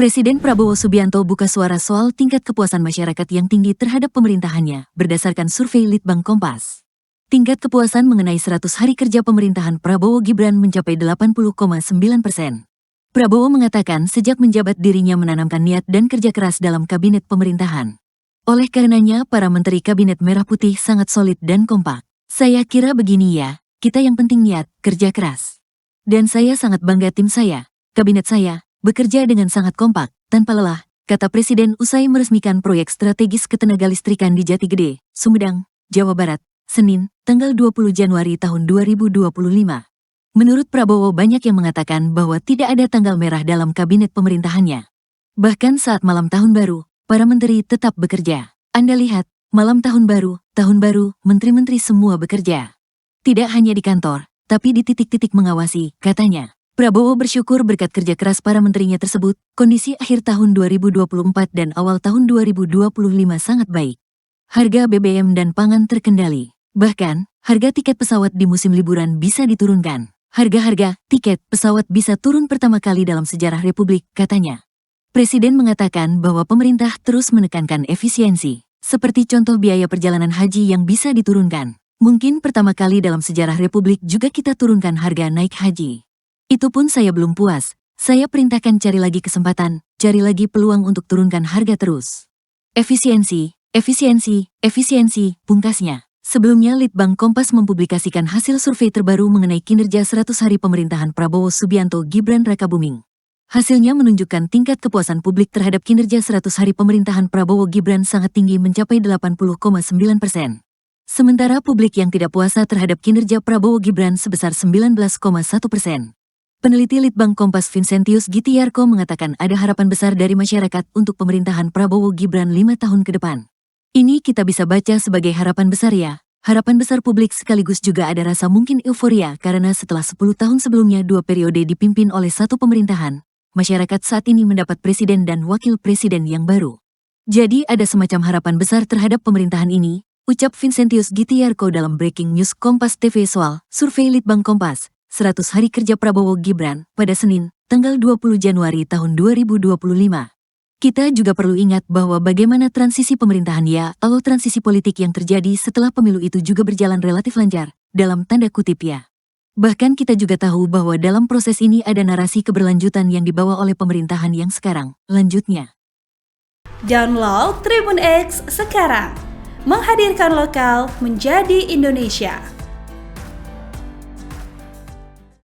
Presiden Prabowo Subianto buka suara soal tingkat kepuasan masyarakat yang tinggi terhadap pemerintahannya berdasarkan survei Litbang Kompas. Tingkat kepuasan mengenai 100 hari kerja pemerintahan Prabowo Gibran mencapai 80,9%. Prabowo mengatakan sejak menjabat dirinya menanamkan niat dan kerja keras dalam kabinet pemerintahan. Oleh karenanya, para menteri kabinet merah putih sangat solid dan kompak. Saya kira begini ya, kita yang penting niat, kerja keras. Dan saya sangat bangga tim saya, kabinet saya, bekerja dengan sangat kompak, tanpa lelah, kata Presiden usai meresmikan proyek strategis ketenagalistrikan di Jati Gede, Sumedang, Jawa Barat, Senin, tanggal 20 Januari tahun 2025. Menurut Prabowo, banyak yang mengatakan bahwa tidak ada tanggal merah dalam kabinet pemerintahannya. Bahkan saat malam tahun baru, para menteri tetap bekerja. Anda lihat, malam tahun baru, menteri-menteri semua bekerja. Tidak hanya di kantor, tapi di titik-titik mengawasi, katanya. Prabowo bersyukur berkat kerja keras para menterinya tersebut, kondisi akhir tahun 2024 dan awal tahun 2025 sangat baik. Harga BBM dan pangan terkendali. Bahkan, harga tiket pesawat di musim liburan bisa diturunkan. Harga-harga tiket pesawat bisa turun pertama kali dalam sejarah Republik, katanya. Presiden mengatakan bahwa pemerintah terus menekankan efisiensi, seperti contoh biaya perjalanan haji yang bisa diturunkan. Mungkin pertama kali dalam sejarah Republik juga kita turunkan harga naik haji. Itu pun saya belum puas, saya perintahkan cari lagi kesempatan, cari lagi peluang untuk turunkan harga terus. Efisiensi, pungkasnya. Sebelumnya Litbang Kompas mempublikasikan hasil survei terbaru mengenai kinerja 100 hari pemerintahan Prabowo Subianto Gibran Rakabuming. Hasilnya menunjukkan tingkat kepuasan publik terhadap kinerja 100 hari pemerintahan Prabowo Gibran sangat tinggi mencapai 80,9%. Sementara publik yang tidak puasa terhadap kinerja Prabowo Gibran sebesar 19,1%. Peneliti Litbang Kompas Vincentius Gitiarko mengatakan ada harapan besar dari masyarakat untuk pemerintahan Prabowo Gibran 5 tahun ke depan. Ini kita bisa baca sebagai harapan besar ya, harapan besar publik sekaligus juga ada rasa mungkin euforia karena setelah 10 tahun sebelumnya 2 periode dipimpin oleh satu pemerintahan, masyarakat saat ini mendapat presiden dan wakil presiden yang baru. Jadi ada semacam harapan besar terhadap pemerintahan ini, ucap Vincentius Gitiarko dalam Breaking News Kompas TV soal survei Litbang Kompas. 100 hari kerja Prabowo Gibran pada Senin, tanggal 20 Januari tahun 2025. Kita juga perlu ingat bahwa bagaimana transisi pemerintahan atau transisi politik yang terjadi setelah pemilu itu juga berjalan relatif lancar, dalam tanda kutip ya. Bahkan kita juga tahu bahwa dalam proses ini ada narasi keberlanjutan yang dibawa oleh pemerintahan yang sekarang, lanjutnya. Download Tribun X sekarang, menghadirkan lokal menjadi Indonesia.